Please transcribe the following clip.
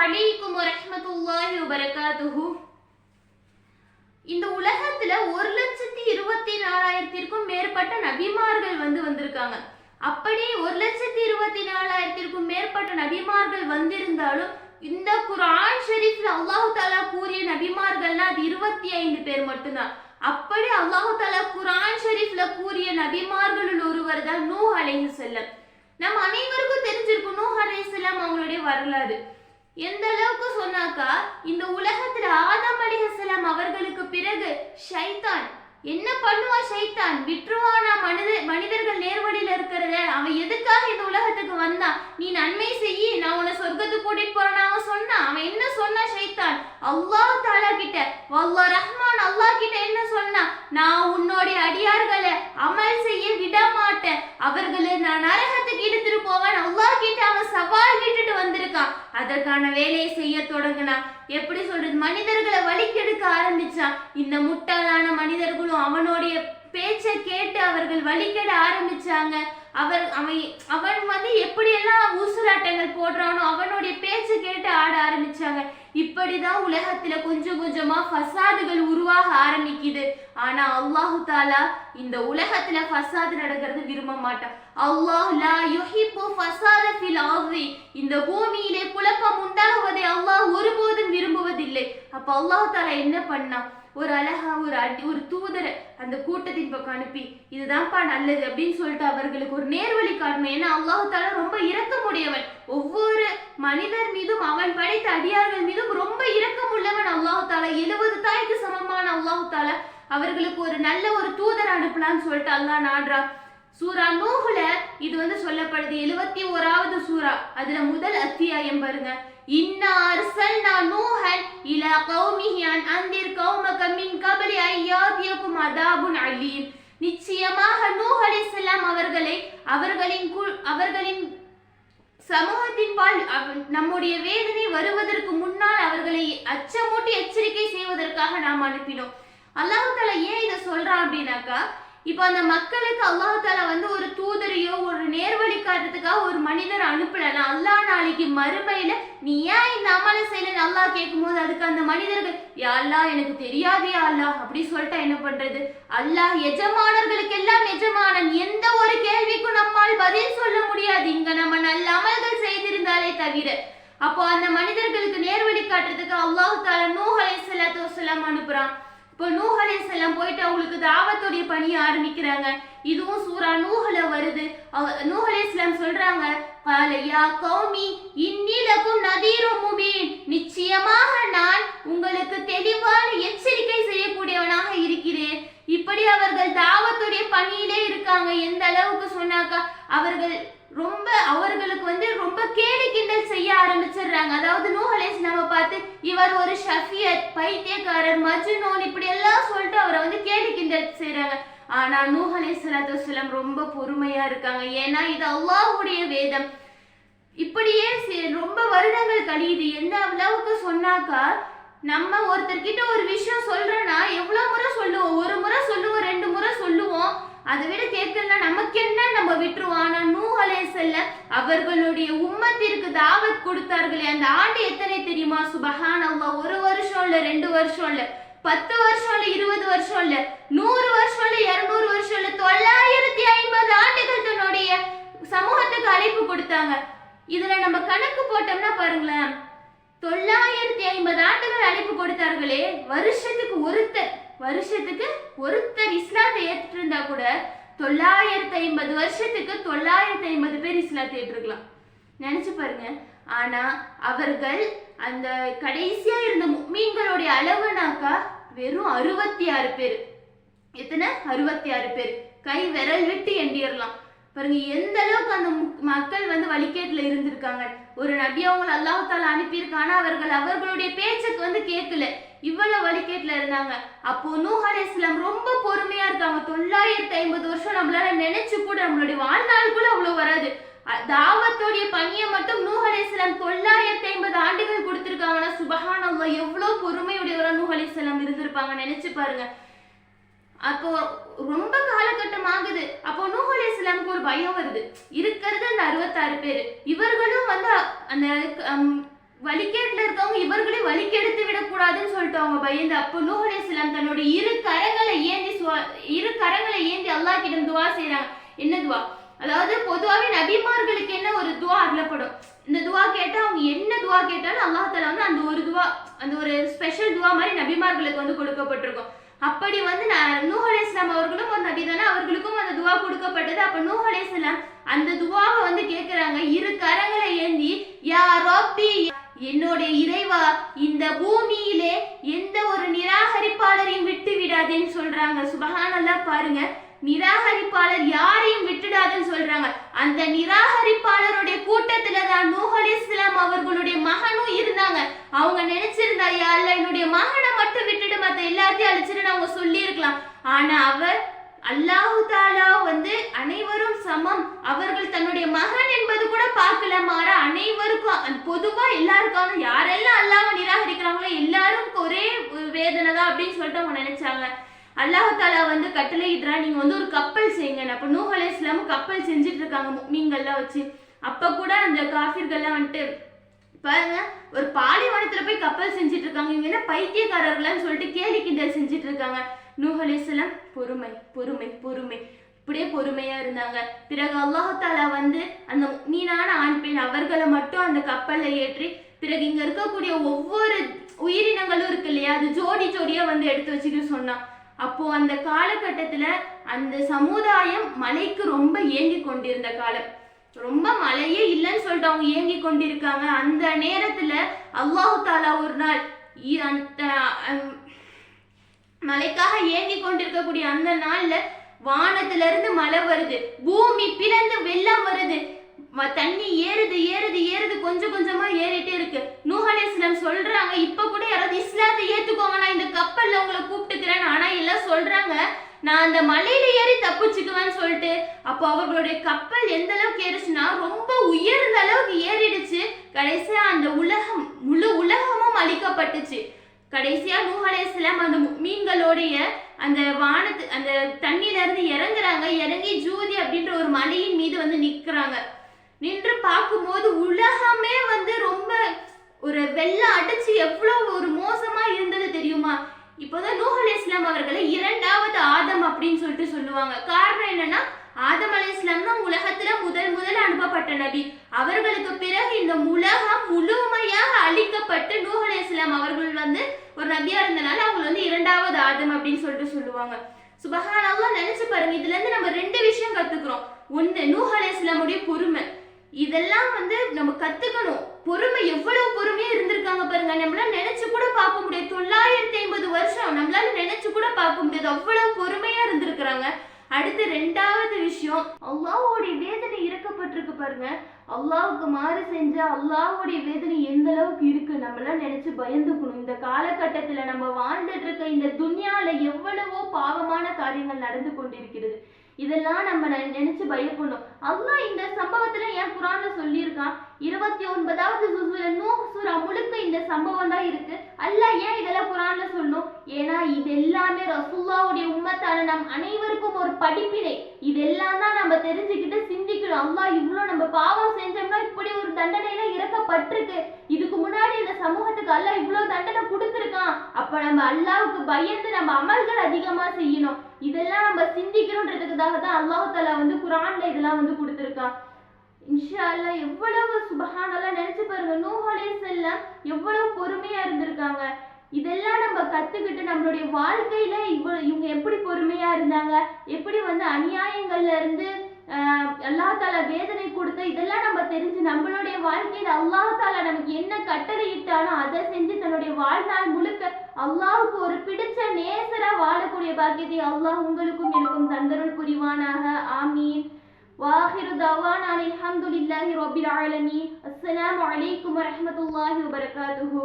அலைக்கும் வரஹ்மத்துல்லாஹி வபரகாத்துஹு. இந்த உலகத்துல 1,24,000க்கும் மேற்பட்ட நபிமார்கள் வந்திருக்காங்க. அப்படி 1,24,000க்கும் மேற்பட்ட நபிமார்கள் வந்திருந்தாலும் இந்த குர்ஆன் ஷரீஃப்ல அல்லாஹ் தஆலா கூறிய நபிமார்கள்னா அது 25 பேர் மட்டும்தான். அப்படி அல்லாஹ் தஆலா குர்ஆன் ஷரீஃப்ல கூறிய நபிமார்களுள் ஒருவர் தான் நூஹ் அலைஹிஸ்ஸலாம். நம்ம அனைவருக்கும் தெரிஞ்சிருக்கும் நூஹ் அலைஹிஸ்ஸலாம் அவங்களுடைய வரலாறு. எந்த அளவுக்கு சொன்னாக்கா, இந்த உலகத்துல ஆதம் அலைஹிஸ்ஸலாம் அவர்களுக்கு பிறகு ஷைத்தான் என்ன பண்ணுவான்? ஷைத்தான் விட்டுருவானா மனிதர்கள் நேர்வழியில இருக்கிறத? அவன் எதுக்காக இந்த உலகத்துக்கு வந்தான்? நீ நன்மை செய்யி, நான் உன்னை சொர்க்கத்துக்கு கூட்டிட்டு போறேன் அவன் சொன்னான். அவன் என்ன சொன்னா? ஷைத்தான் அல்லாஹ் தஆலா கிட்ட, வல்லாஹ் ரஹ்மான் அல்லாஹ் கிட்ட என்ன சொன்னா? நான் உன்னுடைய அடியார்களை அமல் செய்ய விட மாட்டேன், அவர்களை நான் நரகத்துக்கு இழுத்துட்டு போவேன். அல்லாஹ் கிட்ட அவன் சவால் விட்டுட்டு வந்திருக்கான். அதற்கான வேலையை செய்ய தொடங்கினான். எப்படி சொல்றது? மனிதர்களை வழிக்கெடுக்க ஆரம்பிச்சான். இந்த முட்டாளான மனிதர்களும் அவனுடைய பேச்சை கேட்டு அவர்கள் வழிகெட ஆரம்பிச்சாங்க. அவன் எப்படியெல்லாம் ஊசலாட்டங்கள் போடுறானோ அவனுடைய பேச்சு கேட்டு ஆட ஆரம்பிச்சாங்க. இப்படிதான் உலகத்துல கொஞ்சம் கொஞ்சமா ஃபசாதுகள் உருவாக ஆரம்பிக்குது. ஆனா அல்லாஹ் தஆலா இந்த உலகத்துல ஃபசாது நடக்கிறது விரும்ப மாட்டான். அல்லாஹ் லா யுஹிப்பு ஃபசாத ஃபில் அர்தி, இந்த பூமியிலே குழப்பம் உண்டாகுவதை அல்லாஹ் ஒருபோதும் விரும்புவதில்லை. அப்ப அல்லாஹ் தஆலா என்ன பண்ணா? ஒரு அழகா ஒரு தூதரை அந்த கூட்டத்தின் பக்கம் அனுப்பி, இதுதான்ப்பா நல்லது அப்படின்னு சொல்லிட்டு அவர்களுக்கு ஒரு நேர்வழி காட்டணும். ஏன்னா அல்லாஹ் தஆலா ரொம்ப இரக்கமுடையவன். ஒவ்வொரு மனிதர் மீதும் அவன் படைத்த அடியார்கள் மீதும் ரொம்ப இரக்கமுள்ளவன் அல்லாஹ் தஆலா. 70 தாய்க்கு சமமான அல்லாஹ் தஆலா அவர்களுக்கு ஒரு நல்ல ஒரு தூதர் அனுப்பலான்னு சொல்லிட்டு அல்லாஹ் நாடுறான். சூரா நூஹ்ல இது சொல்லப்படுது. 71வது சூரா. அதுல முதல் அத்தியாயம் பாருங்க. இன்னா அர்சல்னா நூஹன் இலா கௌமிஹி அன் அன்திர் கௌமக மின் கப்லி அய்யாதியகும் அதாபுன் அலீம். நிச்சயமாக நூஹ் அலைஹிஸ்ஸலாம் அவர்களை அவர்களின் சமூகத்தின் பால் நம்முடைய வேதனை வருவதற்கு முன்னால் அவர்களை அச்சமூட்டி எச்சரிக்கை செய்வதற்காக நாம் அனுப்பினோம். அல்லாஹ் தஆலா ஏன் இதை சொல்றான் அப்படின்னாக்கா, இப்ப அந்த மக்களுக்கு அல்லாஹ் தஆலா ஒரு தூதரையோ ஒரு நேர்வழி காட்டுறதுக்காக ஒரு மனிதர் அனுப்பலனா, அல்லாஹ் நாளைக்கு மறுமையில நீ ஏன் இந்த அமலை செய்யலன்னு அல்லாஹ் கேட்கும் போது அதுக்கு அந்த மனிதர்கள், யா அல்லாஹ் எனக்கு தெரியாது யா அல்லாஹ் அப்படி சொல்லிட்டா என்ன பண்றது? அல்லாஹ் எஜமானர்களுக்கு எல்லாம் எஜமானன். எந்த ஒரு கேள்விக்கும் நம்மால் பதில் சொல்ல முடியாது இங்க நம்ம நல்ல அமல்கள் செய்திருந்தாலே தவிர. அப்போ அந்த மனிதர்களுக்கு நேர்வழி காட்டுறதுக்கு அல்லாஹ் தஆலா நூஹ் அலைஹிஸ்ஸலாத்து வஸ்ஸலாம் அனுப்புறான். இப்போ நூஹ் அலைஹிஸ்ஸலாம் போயிட்டு அவங்களுக்கு தாவத்துடைய பணியை ஆரம்பிக்கிறாங்க. இதுவும் சூரா நூஹ்ல வருது. நூஹ் அலைஹிஸ்ஸலாம் சொல்றாங்க, قال يا قوم إني لكم نذير مبين, நிச்சயமாக நான் உங்களுக்கு தெளிவான எச்சரிக்கை செய்யக்கூடியவனாக இருக்கிறேன். இப்படி அவர்கள் தாவத்துடைய பணியிலே இருக்காங்க. எந்த அளவுக்கு சொன்னாக்கா, அவர்களுக்கு ரொம்ப கேலி கிண்டல் செய்ய ஆரம்பிச்சிடுறாங்க. அதாவது நூஹ் அலைஹிஸ்ஸலாம் பார்த்து இவர் ஒரு ஷஃபியத், பைத்தியக்காரர், மஜ்னூன் இப்படி எல்லாம் சொல்லிட்டு அவரை கேலி கிண்டல் செய்யறாங்க. ஆனா நூஹ் அலைஹிஸ்ஸலாத்து வஸ்ஸலாம் ரொம்ப பொறுமையா இருக்காங்க. ஏன்னா இது அல்லாஹ்வுடைய வேதம். இப்படியே ரொம்ப வருடங்கள் கழியுது. எந்த அளவுக்கு சொன்னாக்கா, நம்ம ஒருத்தர்கிட்ட ஒரு விஷயம் சொல்றேன்னா எவ்வளவு முறை சொல்லுவோம்? ஒரு முறை சொல்லுவோம், 2 முறை சொல்லுவோம். அதை விட கேட்கலன்னா நமக்கு என்ன, நம்ம விட்டுருவோம். ஆனா நூஹ் அலைஹிஸ்ஸலாம் அவர்களுடைய உம்மத்திற்கு தாவத் கொடுத்தார்களே, அந்த ஆண்டு எத்தனை தெரியுமா? சுபஹானல்லாஹ். 1 வருஷம் இல்ல, 2 வருஷம் இல்ல, 10 வருஷம் இல்ல, 20 வருஷம் இல்ல, 100 வருஷம் இல்ல, 200 வருஷம் இல்ல, 950 ஆண்டுகள் தன்னுடைய சமூகத்துக்கு அழைப்பு கொடுத்தாங்க. இதுல நம்ம கணக்கு போட்டோம்னா பாருங்களேன், 950 ஆண்டுகள் அழைப்பு கொடுத்தார்களே, வருஷத்துக்கு ஒருத்தர் இஸ்லாத்தை ஏற்றுட்டு இருந்தா கூட 950 வருஷத்துக்கு 950 பேர் இஸ்லாத்தை ஏற்றுக்கலாம். நினைச்சு பாருங்க. ஆனா அவர்கள் அந்த கடைசியா இருந்த முஃமின்களுடைய அளவுனாக்கா வெறும் 66 பேர். எத்தனை? 66 பேர். கை விரல் விட்டு எண்ணிடலாம். பாருங்க எந்த அளவுக்கு அந்த மக்கள் வழிகேட்டுல இருந்திருக்காங்க. ஒரு நபி அவங்களை அல்லாஹ் தஆலா அனுப்பியிருக்காங்க. அவர்களுடைய பேச்சுக்கு கேட்கல, இவ்வளவு வழிகேட்டுல இருந்தாங்க. அப்போ நூஹ் அலைஹிஸ்ஸலாம் ரொம்ப பொறுமையா இருக்காங்க. 950 வருஷம் நம்மளால நினைச்சு கூட நம்மளுடைய வாழ்நாள் கூட அவ்வளவு வராது. தாவத்துடைய பணியை மட்டும் நூஹ் அலைஹிஸ்ஸலாம் 950 ஆண்டுகள் கொடுத்திருக்காங்கன்னா சுபஹானல்லாஹ், எவ்வளவு பொறுமையுடையவரா நூஹ் அலைஹிஸ்ஸலாம் இருந்திருப்பாங்க நினைச்சு பாருங்க. அப்போ ரொம்ப காலகட்டம் ஆகுது. அப்போ நூஹ் அலைஹிஸ்ஸலாமுக்கு ஒரு பயம் வருது. இருக்கிறது அந்த 66 பேர். இவர்களும் அந்த வழிகேட்டுல இருக்கவங்க இவர்களே வழிகெடுத்து விடக்கூடாதுன்னு சொல்லிட்டு அவங்க பயந்து, அப்போ நூஹ் அலைஹிஸ்ஸலாம் தன்னுடைய இரு கரங்களை ஏந்தி அல்லாஹ் கிட்ட துவா செய்யறாங்க. என்ன துவா? அதாவது பொதுவாகவே நபிமார்களுக்கு என்ன ஒரு துவா அருளப்படும். இந்த துவா கேட்டா அவங்க என்ன துவா கேட்டாலும் அல்லாஹ் தஆலா வந்து அந்த ஒரு துவா, அந்த ஒரு ஸ்பெஷல் துவா மாதிரி நபிமார்களுக்கு வந்து கொடுக்கப்பட்டிருக்கும். அப்படி வந்து நூஹ் அலைஹிஸ்ஸலாம் அவர்களும் ஒரு நபி தானே, அவர்களுக்கும் அந்த துவா கொடுக்கப்பட்டது. அப்ப நூஹ் அலைஹிஸ்ஸலாம் அந்த துவாவை வந்து கேட்கிறாங்க, இரு கரங்களை ஏந்தி, யா ரப்பி, என்னுடைய இறைவா, இந்த பூமியிலே எந்த ஒரு நிராகரிப்பாளரையும் விட்டு விடாதேன்னு சொல்றாங்க. சுபஹானல்லாஹ், பாருங்க, நிராகரிப்பாளர் யாரையும் விட்டுடாதுன்னு சொல்றாங்க. அந்த நிராகரிப்பாளருடைய கூட்டத்துல தான் நூஹ் அலைஹிஸ்ஸலாம் அவர்களுடைய மகனும் இருந்தாங்க. அவங்க நினைச்சிருந்தா, யா அல்லாஹ் என்னுடைய மகனை மட்டும் விட்டுட்டு மத்த எல்லாத்தையும் அழிச்சிட்டு அவங்க சொல்லி இருக்கலாம். ஆனா அவர் அல்லாஹு தாலா வந்து அனைவரும் சமம், அவர்கள் தன்னுடைய மகன் என்பது கூட பார்க்கல, மாற அனைவருக்கும் பொதுவா எல்லாருக்கான யாரெல்லாம் அல்லாஹ்வை நிராகரிக்கிறாங்களோ எல்லாரும் ஒரே வேதனை தான் அப்படின்னு சொல்லிட்டு அவங்க நினைச்சாங்க. அல்லாஹு தாலா வந்து கட்டளை இடுறா, நீங்க வந்து ஒரு கப்பல் செய்யுங்க. அப்ப நூஹ் அலைஹிஸ்ஸலாம் கப்பல் செஞ்சுட்டு இருக்காங்க முஃமின்கள்லாம் வச்சு. அப்ப கூட அந்த காஃபிர்கள்லாம் வந்துட்டு பாருங்க, ஒரு பாலைவனத்துல போய் கப்பல் செஞ்சுட்டு இருக்காங்க, இவங்க என்ன பைத்தியக்காரர்கள்னு சொல்லிட்டு கேலி கிண்டல் செஞ்சுட்டு இருக்காங்க. நூஹ் அலைஹிஸ்ஸலாம் பொறுமை பொறுமை பொறுமை இப்படியே பொறுமையா இருந்தாங்க. பிறகு அல்லாஹ் தஆலா வந்து அந்த மீனான ஆண் பெண் அவர்களை மட்டும் அந்த கப்பல்ல ஏற்றி, பிறகு இங்க இருக்கக்கூடிய ஒவ்வொரு உயிரினங்களும் இருக்கு இல்லையா, அது ஜோடி ஜோடியா வந்து எடுத்து வச்சுட்டு சொன்னான். அப்போ அந்த காலகட்டத்துல அந்த சமுதாயம் மலைக்கு ரொம்ப ஏங்கி கொண்டிருந்த காலம், ரொம்ப மழையே இல்லைன்னு சொல்லிட்டு அவங்க ஏங்கி கொண்டிருக்காங்க. அந்த நேரத்துல அல்லாஹ் தஆலா ஒரு நாள் மலைக்காக ஏங்கி கொண்டிருக்கக்கூடிய அந்த நாள்ல வானத்துல இருந்து மழை வருது, பூமி பிளந்து வெள்ளம் வருது, தண்ணி ஏறுது ஏறுது ஏறுது, கொஞ்சம் கொஞ்சமா ஏறிட்டே இருக்கு. நூஹ் அலைஹிஸ்ஸலாம் சொல்றாங்க, இப்ப கூட யாராவது இஸ்லாத்தை ஏத்துக்கோங்க, நான் இந்த கப்பல்ல உங்களை கூப்பிட்டுக்கிறேன். ஆனா எல்லாம் சொல்றாங்க, நான் அந்த மலையில ஏறி தப்பிச்சுக்குவேன்னு சொல்லிட்டு. அப்போ அவர்களுடைய கப்பல் எந்த அளவுக்கு ஏறிச்சுன்னா ரொம்ப உயர்ந்த அளவுக்கு ஏறிடுச்சு. கடைசியா அந்த முழு உலகமும் அழிக்கப்பட்டுச்சு. கடைசியா நூஹ் அலைஹிஸ்ஸலாம் அந்த மீன்களுடைய அந்த அந்த தண்ணியில இருந்து இறங்குறாங்க. இறங்கி ஜூதி அப்படின்ற ஒரு மலையின் மீது வந்து நிக்கிறாங்க. நின்று பார்க்கும்போது உலகமே வந்து ரொம்ப ஒரு வெள்ளம் அடிச்சு எவ்வளவு ஒரு மோசமா இருந்தது தெரியுமா. இப்போதான் நூஹ் அலைஹிஸ்ஸலாம் அவர்களை இரண்டாவது ஆதம் அப்படின்னு சொல்லிட்டு சொல்லுவாங்க. காரணம் என்னன்னா, ஆதம் அலைஹிஸ்ஸலாம் தான் உலகத்துல முதல் அனுப்பப்பட்ட நபி. அவர்களுக்கு பிறகு இந்த உலகம் முழுமையாக அழிக்கப்பட்டு நூஹ் அலைஹிஸ்ஸலாம் அவர்கள் வந்து ஒரு நபியா இருந்தனால அவங்க வந்து இரண்டாவது ஆதம் அப்படின்னு சொல்லிட்டு சொல்லுவாங்க. சுபஹானல்லாஹ், நினைச்சு பாருங்க, இதுல இருந்து நம்ம ரெண்டு விஷயம் கத்துக்கிறோம். ஒண்ணு, நூஹ் அலைஹிஸ்ஸலாமுடைய பொறுமை. இதெல்லாம் வந்து நம்ம கத்துக்கணும். பொறுமை, எவ்வளவு பொறுமையா இருந்திருக்காங்க பாருங்க. நம்மளால நினைச்சு கூட பார்க்க முடியாது. 950 வருஷம் நம்மளால நினைச்சு கூட பார்க்க முடியாது, அவ்வளவு பொறுமையா இருந்திருக்கிறாங்க. அடுத்து ரெண்டாவது விஷயம், அல்லாஹ்வுடைய வேதனை இறக்கப்பட்டிருக்கு பாருங்க. அல்லாஹ்வுக்கு மாறு செஞ்சா அல்லாஹ்வுடைய வேதனை எந்த அளவுக்கு இருக்கு நம்மளாம் நினைச்சு பயந்துக்கணும். இந்த காலகட்டத்துல நம்ம வாழ்ந்துட்டு இருக்க இந்த துன்யால எவ்வளவோ பாவமான காரியங்கள் நடந்து கொண்டிருக்கிறது. இதெல்லாம் நம்ம நினைச்சு பயப்படணும். அல்லாஹ் இந்த சம்பவத்துல ஏன் குர்ஆன்ல சொல்லியிருக்கான், 29வது ஜுஸ்ல நூஹ் சூரா முழுக்க இந்த சம்பவம் தான் இருக்கு. அல்லாஹ் ஏன் இதெல்லாம் குர்ஆன்ல சொல்லணும்? ஏன்னா இது எல்லாமே ரசூலுல்லாஹ்வுடைய உம்மத்தான நம் அனைவருக்கும் ஒரு படிப்பினை. இதெல்லாம் தான் நம்ம தெரிஞ்சுக்கிட்டு சிந்திக்கணும். அல்லாஹ் இவ்வளவு நம்ம பாவம் செஞ்சோம்னா இப்படி ஒரு தண்டனை எல்லாம் இறக்கப்பட்டிருக்கு, இதுக்கு முன்னாடி இந்த சமூகத்துக்கு அல்லாஹ் இவ்வளவு தண்டனை கொடுத்திருக்கான். அப்ப நம்ம அல்லாஹ்வுக்கு பயந்து நம்ம அமல்கள் அதிகமா செய்யணும். இதெல்லாம் நம்ம சிந்திக்கணும்ன்றதுக்காக தான் அல்லாஹ் தஆலா வந்து குர்ஆன்ல இதெல்லாம் வந்து கொடுத்திருக்கான். இன்ஷா அல்லாஹ், எவ்வளவு சுப்ஹானல்லாஹ், நினைச்சு பாருங்க, நூஹ் அலைஹிஸ்ஸலாம் எவ்வளவு பொறுமையா இருந்திருக்காங்க. இதெல்லாம் நம்ம கத்துக்கிட்டு நம்மளுடைய வாழ்க்கையில இவங்க எப்படி பொறுமையா இருந்தாங்க, எப்படி வந்து அநியாயங்கள்ல இருந்து அல்லாஹ் தஆலா வேதனை கொடுத்த, இதெல்லாம் நம்ம தெரிஞ்சு நம்மளுடைய வாழ்க்கையில அல்லாஹ் தஆலா நமக்கு என்ன கட்டளை இட்டானோ அதை செஞ்சு தன்னுடைய வாழ்நாள் முழுக்க அல்லாஹ்வுக்கு ஒரு பிடிச்ச நேசரா வாழக்கூடிய பாக்கியத்தை அல்லாஹ் உங்களுக்கும் எனக்கும் தந்தருள் புரிவானாக. ஆமீன். வாஹிரு தவானா அல்ஹம்துலில்லாஹி ரப்பில் ஆலமீன். அஸ்ஸலாமு அலைக்கும் வரஹ்மத்துல்லாஹி வபரகாத்துஹு.